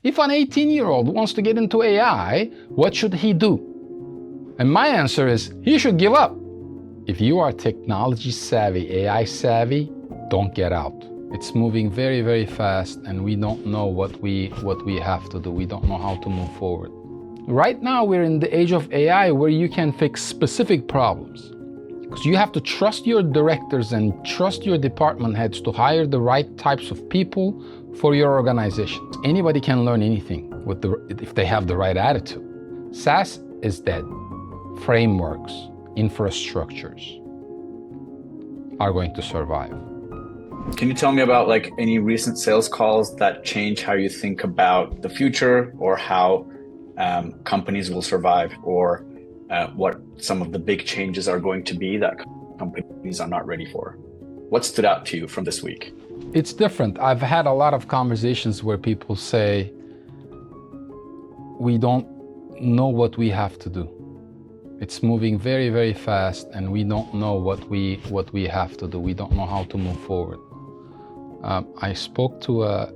If an 18-year-old wants to get into AI, what should he do? And my answer is, he should give up. If you are technology savvy, AI savvy, don't get out. It's moving very, very fast, and we don't know what we have to do. We don't know how to move forward. Right now, we're in the age of AI where you can fix specific problems. Because you have to trust your directors and trust your department heads to hire the right types of people for your organization. Anybody can learn anything if they have the right attitude. SaaS is dead. Frameworks, infrastructures are going to survive. Can you tell me about any recent sales calls that change how you think about the future, or how companies will survive, or what some of the big changes are going to be that companies are not ready for? What stood out to you from this week? It's different. I've had a lot of conversations where people say, we don't know what we have to do. It's moving very, very fast, and we don't know what we have to do. We don't know how to move forward. I spoke to a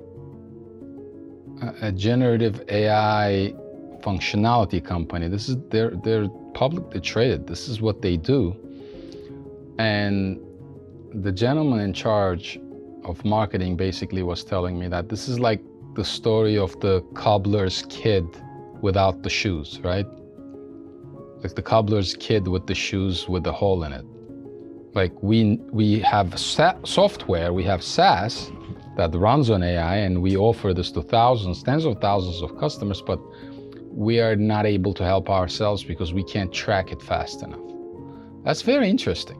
generative AI functionality company. They're publicly traded. This is what they do. And the gentleman in charge of marketing basically was telling me that this is like the story of the cobbler's kid without the shoes, right? Like the cobbler's kid with the shoes with the hole in it. Like we have software, we have SaaS that runs on AI, and we offer this to thousands, tens of thousands of customers, but we are not able to help ourselves because we can't track it fast enough. That's very interesting.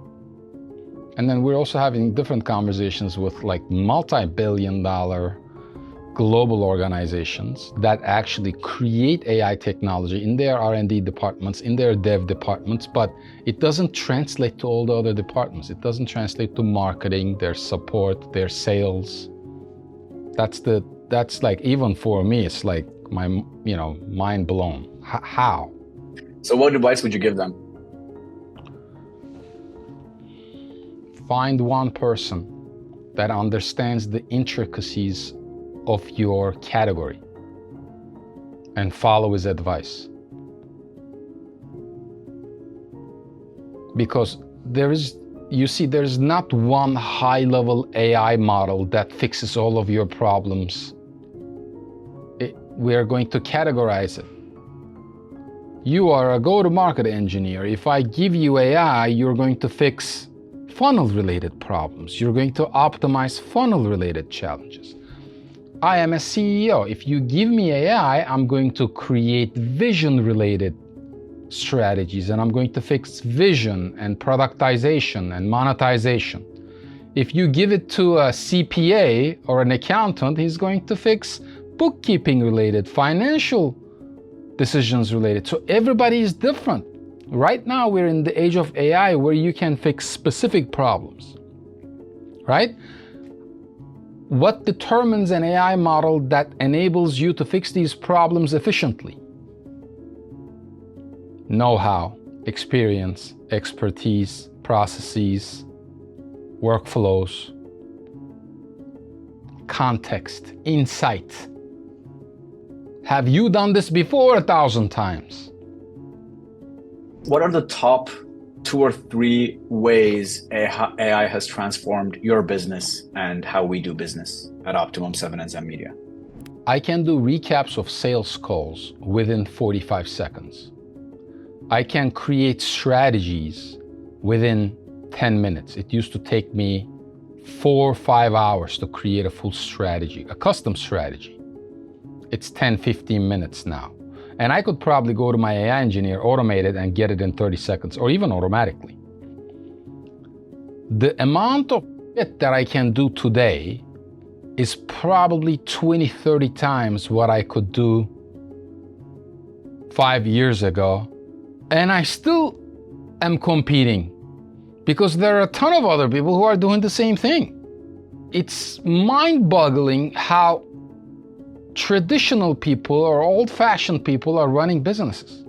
And then we're also having different conversations with multi-billion-dollar global organizations that actually create AI technology in their R&D departments, in their dev departments, but it doesn't translate to all the other departments. It doesn't translate to marketing, their support, their sales. That's like, even for me, it's like my, mind blown. How? So what advice would you give them? Find one person that understands the intricacies of your category and follow his advice. Because there's not one high-level AI model that fixes all of your problems. We are going to categorize it. You are a go-to-market engineer. If I give you AI, you're going to fix funnel-related problems. You're going to optimize funnel-related challenges. I am a CEO. If you give me AI, I'm going to create vision-related strategies, and I'm going to fix vision and productization and monetization. If you give it to a CPA or an accountant, he's going to fix bookkeeping-related, financial decisions-related. So everybody is different. Right now, we're in the age of AI where you can fix specific problems, right? What determines an AI model that enables you to fix these problems efficiently? Know-how, experience, expertise, processes, workflows, context, insight. Have you done this before 1,000 times? What are the top 2 or 3 ways AI has transformed your business and how we do business at Optimum7 and Zen Media? I can do recaps of sales calls within 45 seconds. I can create strategies within 10 minutes. It used to take me 4 or 5 hours to create a full strategy, a custom strategy. It's 10, 15 minutes now. And I could probably go to my AI engineer, automate it, and get it in 30 seconds, or even automatically. The amount of shit that I can do today is probably 20, 30 times what I could do 5 years ago. And I still am competing because there are a ton of other people who are doing the same thing. It's mind-boggling how traditional people or old-fashioned people are running businesses.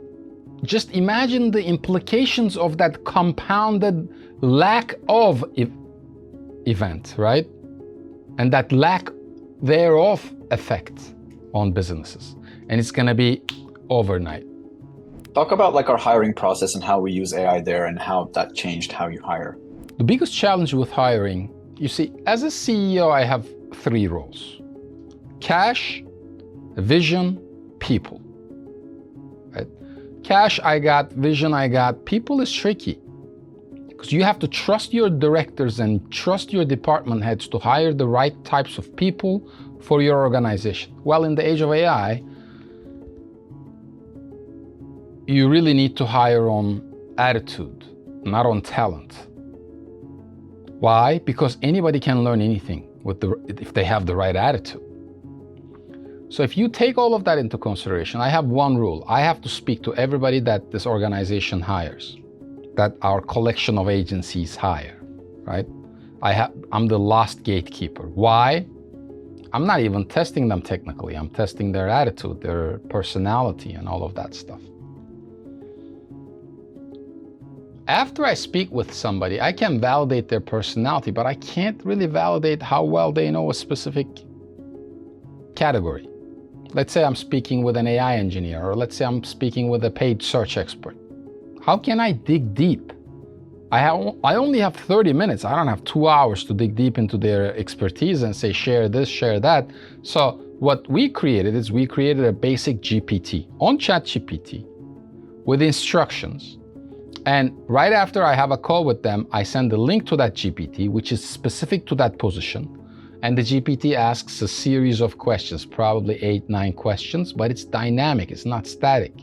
Just imagine the implications of that compounded lack of event, right? And that lack thereof effect. on businesses. And it's gonna be overnight. Talk about like our hiring process and how we use AI there and how that changed how you hire. The biggest challenge with hiring, you see, as a CEO, I have 3 roles: cash, vision, people. Right? Cash, I got. Vision, I got. People is tricky because you have to trust your directors and trust your department heads to hire the right types of people for your organization. Well, in the age of AI, you really need to hire on attitude, not on talent. Why? Because anybody can learn anything if they have the right attitude. So if you take all of that into consideration, I have one rule. I have to speak to everybody that this organization hires, that our collection of agencies hire, right? I'm the last gatekeeper. Why? I'm not even testing them technically. I'm testing their attitude, their personality, and all of that stuff. After I speak with somebody, I can validate their personality, but I can't really validate how well they know a specific category. Let's say I'm speaking with an AI engineer, or let's say I'm speaking with a paid search expert. How can I dig deep? I only have 30 minutes. I don't have 2 hours to dig deep into their expertise and say, share this, share that. So what we created is we created a basic GPT on ChatGPT with instructions. And right after I have a call with them, I send a link to that GPT, which is specific to that position. And the GPT asks a series of questions, probably 8-9 questions, but it's dynamic, it's not static.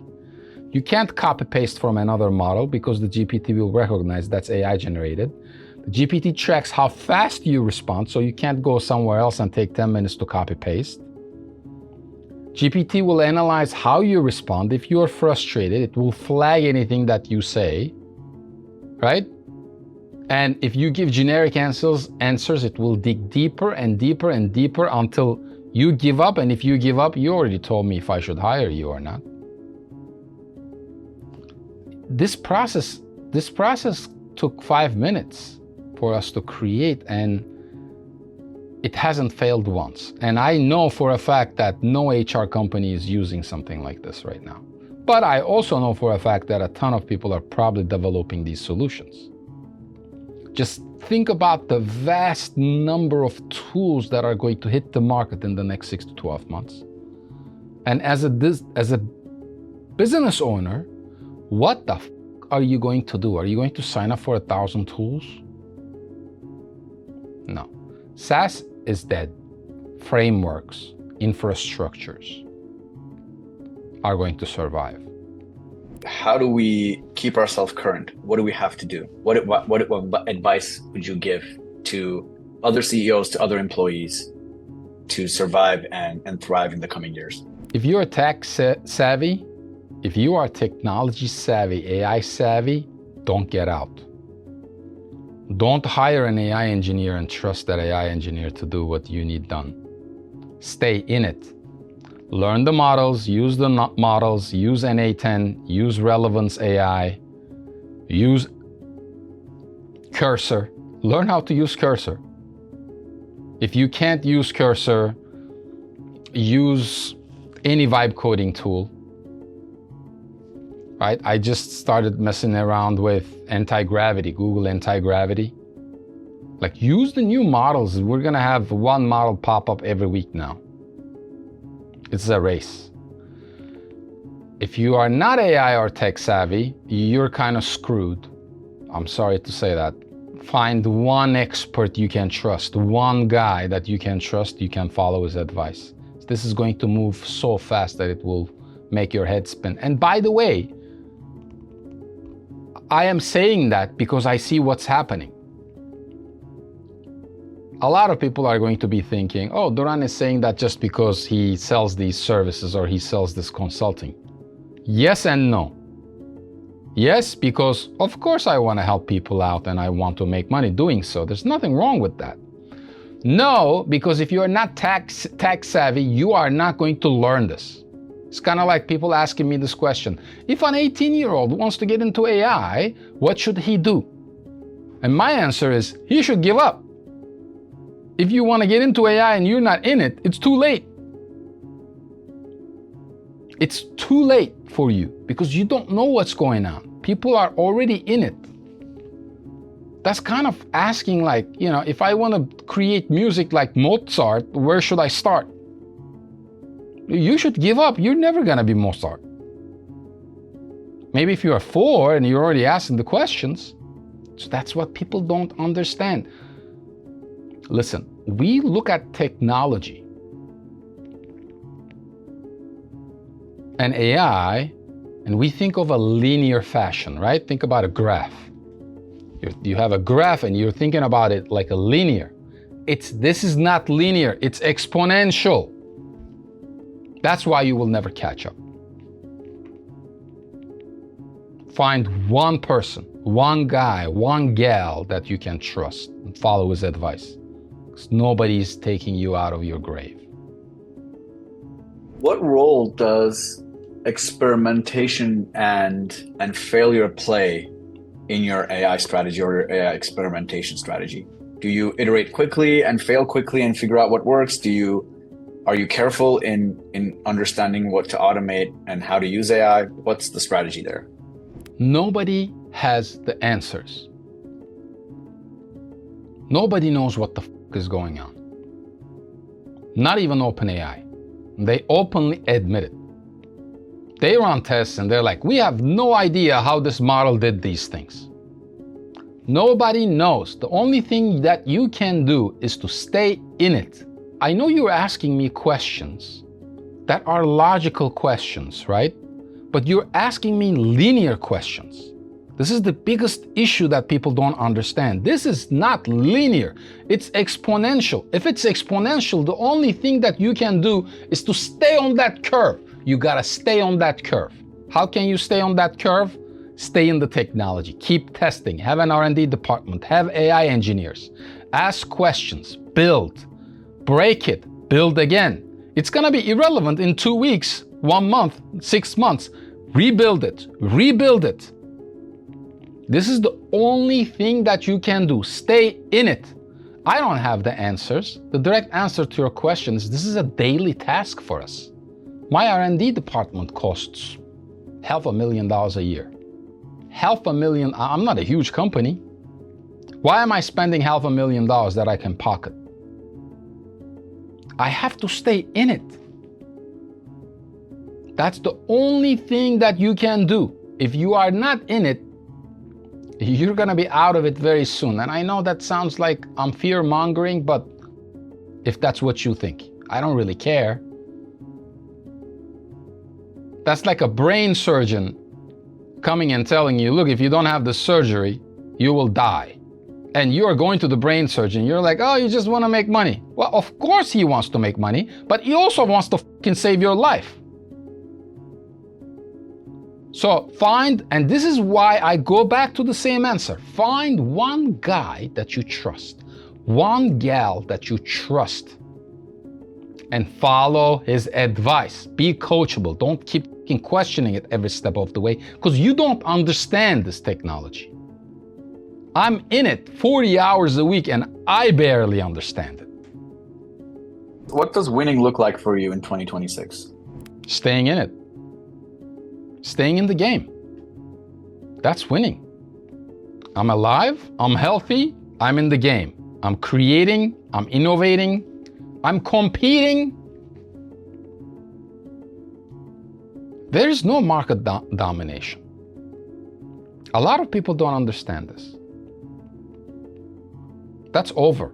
You can't copy paste from another model because the GPT will recognize that's AI generated. The GPT tracks how fast you respond, so you can't go somewhere else and take 10 minutes to copy paste. GPT will analyze how you respond. If you are frustrated, it will flag anything that you say, right? And if you give generic answers, it will dig deeper and deeper and deeper until you give up. And if you give up, you already told me if I should hire you or not. This process took 5 minutes for us to create, and it hasn't failed once. And I know for a fact that no HR company is using something like this right now. But I also know for a fact that a ton of people are probably developing these solutions. Just think about the vast number of tools that are going to hit the market in the next 6 to 12 months. And as a business owner, what the are you going to do? Are you going to sign up for 1,000 tools? No. SaaS is dead. Frameworks, infrastructures are going to survive. How do we keep ourselves current? What do we have to do? What advice would you give to other CEOs, to other employees to survive and thrive in the coming years? If you're tech savvy, if you are technology savvy, AI savvy, don't get out. Don't hire an AI engineer and trust that AI engineer to do what you need done. Stay in it. Learn the models, use the models, use NA10, use Relevance AI, use Cursor. Learn how to use Cursor. If you can't use Cursor, use any vibe coding tool. Right? I just started messing around with anti-gravity, Google anti-gravity. Like, use the new models. We're gonna have one model pop up every week now. It's a race. If you are not AI or tech savvy, you're kind of screwed. I'm sorry to say that. Find one expert you can trust, one guy that you can trust, you can follow his advice. This is going to move so fast that it will make your head spin. And by the way, I am saying that because I see what's happening. A lot of people are going to be thinking, oh, Duran is saying that just because he sells these services or he sells this consulting. Yes and no. Yes, because of course I want to help people out and I want to make money doing so. There's nothing wrong with that. No, because if you are not tech savvy, you are not going to learn this. It's kind of like people asking me this question. If an 18-year-old wants to get into AI, what should he do? And my answer is, he should give up. If you want to get into AI and you're not in it, it's too late. It's too late for you because you don't know what's going on. People are already in it. That's kind of asking like, if I want to create music like Mozart, where should I start? You should give up. You're never going to be Mozart. Maybe if you are 4 and you're already asking the questions. So that's what people don't understand. Listen, we look at technology and AI, and we think of a linear fashion, right? Think about a graph. You have a graph and you're thinking about it like a linear. This is not linear, it's exponential. That's why you will never catch up. Find one person, one guy, one gal that you can trust and follow his advice. Because nobody's taking you out of your grave. What role does experimentation and failure play in your AI strategy or your AI experimentation strategy? Do you iterate quickly and fail quickly and figure out what works? Are you careful in understanding what to automate and how to use AI? What's the strategy there? Nobody has the answers. Nobody knows what the is going on. Not even OpenAI. They openly admit it. They run tests and they're like, we have no idea how this model did these things. Nobody knows. The only thing that you can do is to stay in it. I know you're asking me questions that are logical questions, right? But you're asking me linear questions. This is the biggest issue that people don't understand. This is not linear, it's exponential. If it's exponential, the only thing that you can do is to stay on that curve. You gotta stay on that curve. How can you stay on that curve? Stay in the technology, keep testing, have an R&D department, have AI engineers, ask questions, build, break it, build again. It's gonna be irrelevant in 2 weeks, 1 month, 6 months. Rebuild it, rebuild it. This is the only thing that you can do. Stay in it. I don't have the answers. The direct answer to your question is this is a daily task for us. My R&D department costs $500,000 a year. $500,000, I'm not a huge company. Why am I spending $500,000 that I can pocket? I have to stay in it. That's the only thing that you can do. If you are not in it, you're gonna be out of it very soon. And I know that sounds like I'm fear-mongering, but if that's what you think, I don't really care. That's like a brain surgeon coming and telling you, look, if you don't have the surgery, you will die. And you are going to the brain surgeon, you're like, oh, you just wanna make money. Well, of course he wants to make money, but he also wants to fucking save your life. So find, and this is why I go back to the same answer, find one guy that you trust, one gal that you trust, and follow his advice. Be coachable. Don't keep questioning it every step of the way because you don't understand this technology. I'm in it 40 hours a week and I barely understand it. What does winning look like for you in 2026? Staying in it. Staying in the game. That's winning. I'm alive, I'm healthy, I'm in the game. I'm creating, I'm innovating, I'm competing. There is no market domination. A lot of people don't understand this. That's over.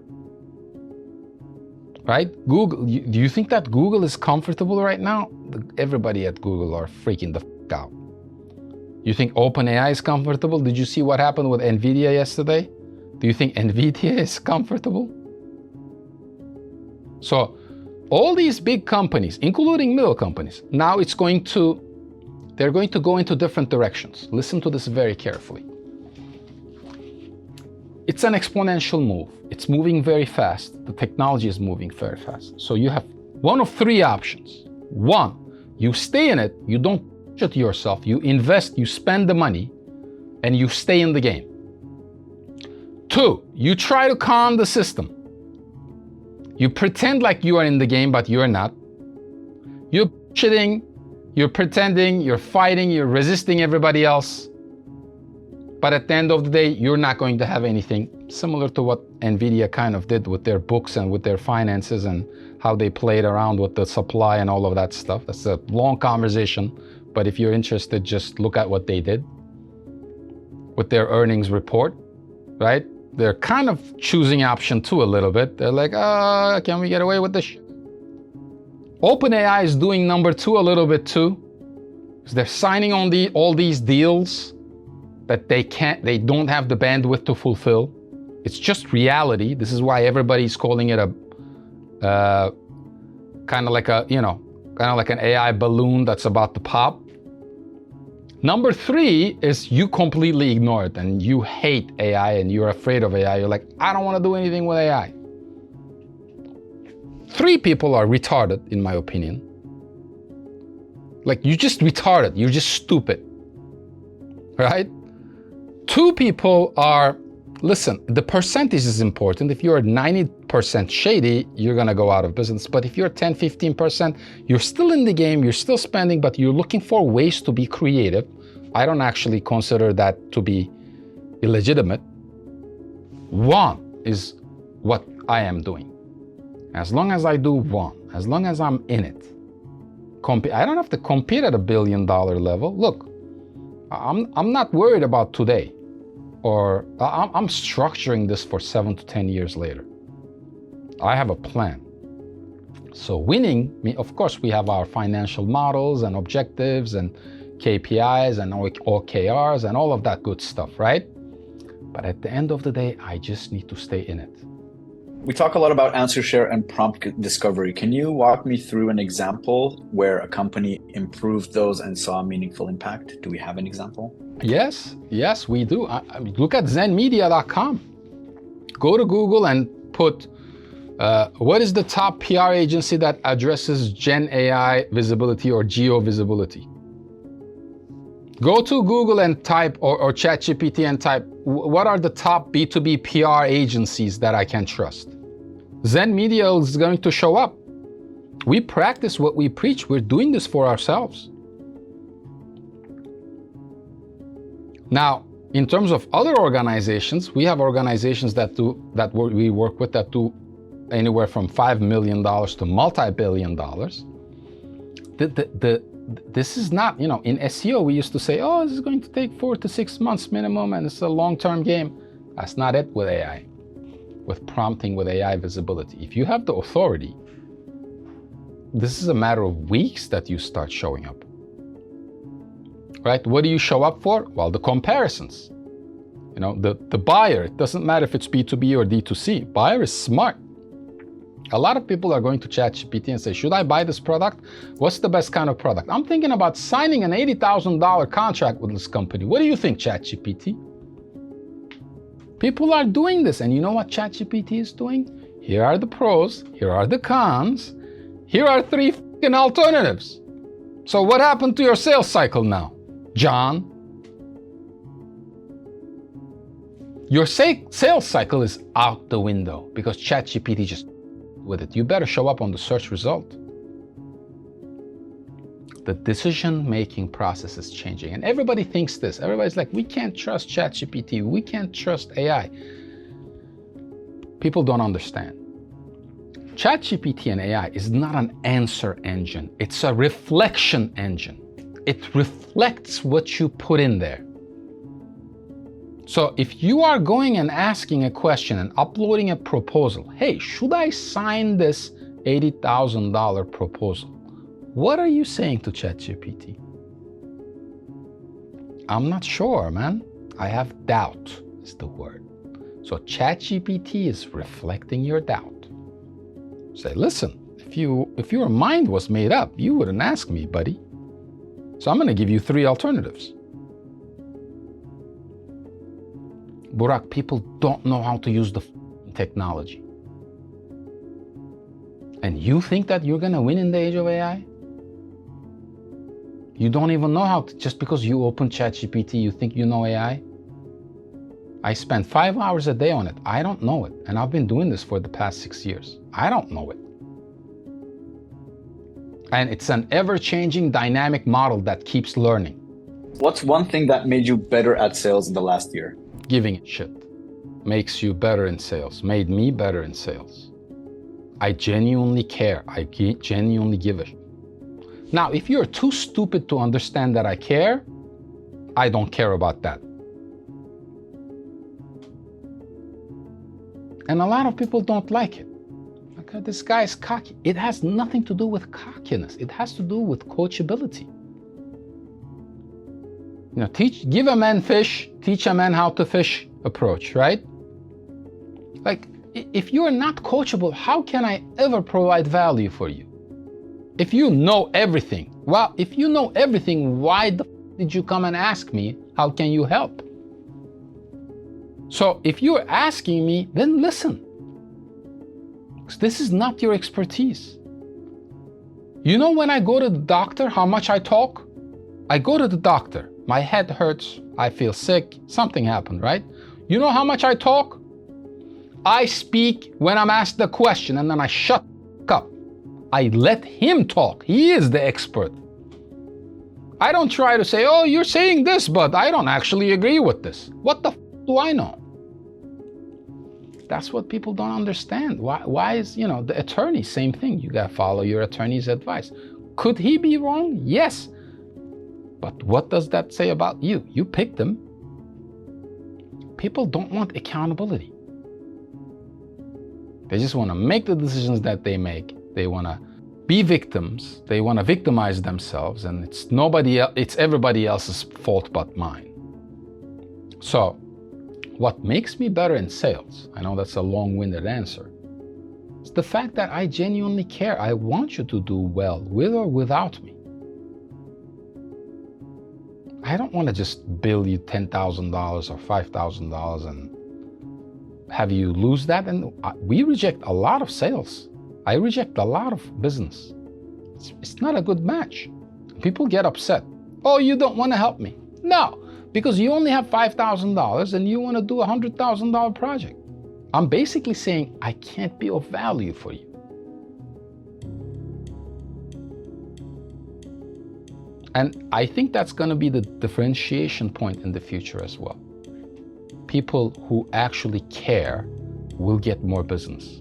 Right? Google, do you think that Google is comfortable right now? Everybody at Google are freaking the f out. You think OpenAI is comfortable? Did you see what happened with NVIDIA yesterday? Do you think NVIDIA is comfortable? So all these big companies, including middle companies, now they're going to go into different directions. Listen to this very carefully. It's an exponential move. It's moving very fast. The technology is moving very fast. So you have one of 3 options. 1, you stay in it, you don't push it yourself, you invest, you spend the money, and you stay in the game. 2, you try to con the system. You pretend like you are in the game, but you're not. You're bullshitting, You're pretending, you're fighting, you're resisting everybody else. But at the end of the day, you're not going to have anything, similar to what NVIDIA kind of did with their books and with their finances and how they played around with the supply and all of that stuff. That's a long conversation, but if you're interested, just look at what they did with their earnings report, right? They're kind of choosing option 2 a little bit. They're like, can we get away with this? OpenAI is doing number 2 a little bit too. They're signing on all these deals that they don't have the bandwidth to fulfill. It's just reality. This is why everybody's calling it a kind of like an AI balloon that's about to pop. Number 3 is you completely ignore it and you hate AI and you're afraid of AI. You're like, I don't want to do anything with AI. 3 people are retarded, in my opinion. Like, you're just retarded. You're just stupid, right? 2 people are, listen, the percentage is important. If you're 90% shady, you're going to go out of business. But if you're 10, 15%, you're still in the game, you're still spending, but you're looking for ways to be creative. I don't actually consider that to be illegitimate. 1 is what I am doing. As long as I do 1, as long as I'm in it, I don't have to compete at $1 billion level. Look, I'm not worried about today, or I'm structuring this for 7 to 10 years later. I have a plan. So winning, of course, we have our financial models and objectives and KPIs and OKRs and all of that good stuff, right? But at the end of the day, I just need to stay in it. We talk a lot about answer share and prompt discovery. Can you walk me through an example where a company improved those and saw a meaningful impact? Do we have an example? Yes, we do. Look at zenmedia.com. Go to Google and put, what is the top PR agency that addresses Gen AI visibility or geo visibility? Go to Google and type, or ChatGPT and type, what are the top B2B PR agencies that I can trust? Zen Media is going to show up. We practice what we preach. We're doing this for ourselves. Now, in terms of other organizations, we have organizations we work with that do anywhere from $5 million to multi-billion dollars. This is not, in SEO, we used to say, this is going to take 4 to 6 months minimum, and it's a long-term game. That's not it with AI, with prompting, with AI visibility. If you have the authority, this is a matter of weeks that you start showing up, right? What do you show up for? Well, the comparisons. The buyer, it doesn't matter if it's B2B or D2C, buyer is smart. A lot of people are going to ChatGPT and say, should I buy this product? What's the best kind of product? I'm thinking about signing an $80,000 contract with this company. What do you think, ChatGPT? People are doing this, and you know what ChatGPT is doing? Here are the pros, here are the cons, here are 3 alternatives. So what happened to your sales cycle now, John? Your sales cycle is out the window because ChatGPT just with it. You better show up on the search result. The decision-making process is changing, and everybody thinks this. Everybody's like, we can't trust ChatGPT, we can't trust AI. People don't understand. ChatGPT and AI is not an answer engine, it's a reflection engine. It reflects what you put in there. So if you are going and asking a question and uploading a proposal, hey, should I sign this $80,000 proposal? What are you saying to ChatGPT? I'm not sure, man. I have doubt is the word. So ChatGPT is reflecting your doubt. Say, listen, if your mind was made up, you wouldn't ask me, buddy. So I'm going to give you 3 alternatives. Burak, people don't know how to use the technology. And you think that you're going to win in the age of AI? You don't even know how to, just because you open ChatGPT, you think you know AI? I spend 5 hours a day on it. I don't know it. And I've been doing this for the past 6 years. I don't know it. And it's an ever-changing dynamic model that keeps learning. What's one thing that made you better at sales in the last year? Giving a shit makes you better in sales, made me better in sales. I genuinely care. I genuinely give a shit. Now, if you're too stupid to understand that I care, I don't care about that. And a lot of people don't like it. Okay, this guy is cocky. It has nothing to do with cockiness. It has to do with coachability. You know, give a man fish, teach a man how to fish approach, right? Like, if you're not coachable, how can I ever provide value for you? If you know everything, well, if you know everything, why did you come and ask me, how can you help? So if you're asking me, then listen. Because this is not your expertise. You know, when I go to the doctor, how much I talk? I go to the doctor, my head hurts, I feel sick, something happened, right? You know how much I talk? I speak when I'm asked the question and then I shut up. I let him talk. He is the expert. I don't try to say, oh, you're saying this, but I don't actually agree with this. What the do I know? That's what people don't understand. Why is, you know, the attorney, same thing. You gotta follow your attorney's advice. Could he be wrong? Yes. But what does that say about you? You picked him. People don't want accountability. They just want to make the decisions that they make. They want to be victims. They want to victimize themselves, and it's everybody else's fault but mine. So, what makes me better in sales, I know that's a long-winded answer, it's the fact that I genuinely care. I want you to do well, with or without me. I don't want to just bill you $10,000 or $5,000 and have you lose that. And we reject a lot of sales. I reject a lot of business. It's not a good match. People get upset. Oh, you don't want to help me. No, because you only have $5,000 and you want to do a $100,000 project. I'm basically saying I can't be of value for you. And I think that's going to be the differentiation point in the future as well. People who actually care will get more business.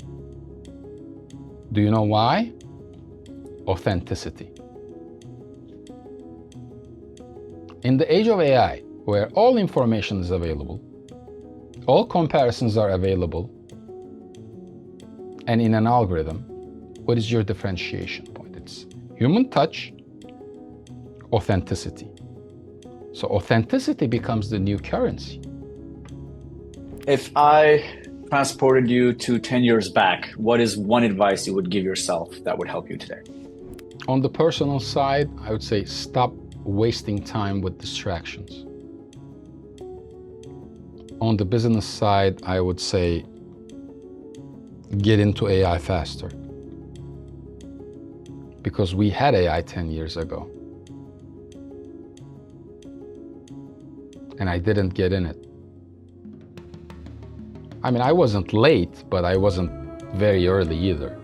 Do you know why? Authenticity. In the age of AI, where all information is available, all comparisons are available, and in an algorithm, what is your differentiation point? It's human touch, authenticity. So authenticity becomes the new currency. If I transported you to 10 years back, what is one advice you would give yourself that would help you today? On the personal side, I would say stop wasting time with distractions. On the business side, I would say get into AI faster. Because we had AI 10 years ago. And I didn't get in it. I mean, I wasn't late, but I wasn't very early either.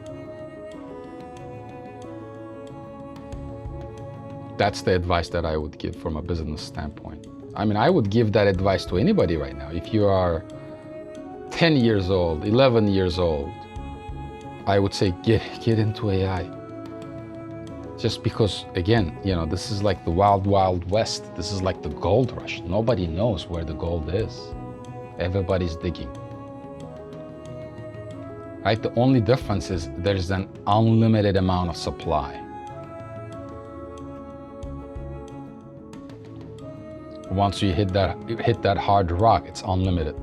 That's the advice that I would give from a business standpoint. I mean, I would give that advice to anybody right now. If you are 10 years old, 11 years old, I would say get into AI. Just because, again, you know, this is like the wild, wild west. This is like the gold rush. Nobody knows where the gold is. Everybody's digging. Right? The only difference is there's an unlimited amount of supply. Once you hit that hard rock, it's unlimited.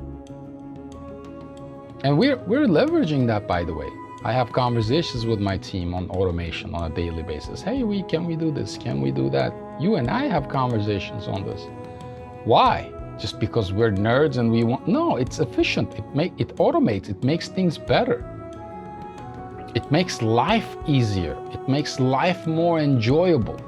And we're leveraging that, by the way. I have conversations with my team on automation on a daily basis. Hey, can we do this? Can we do that? You and I have conversations on this. Why? Just because we're nerds and we want? No, it's efficient. It automates. It makes things better. It makes life easier. It makes life more enjoyable.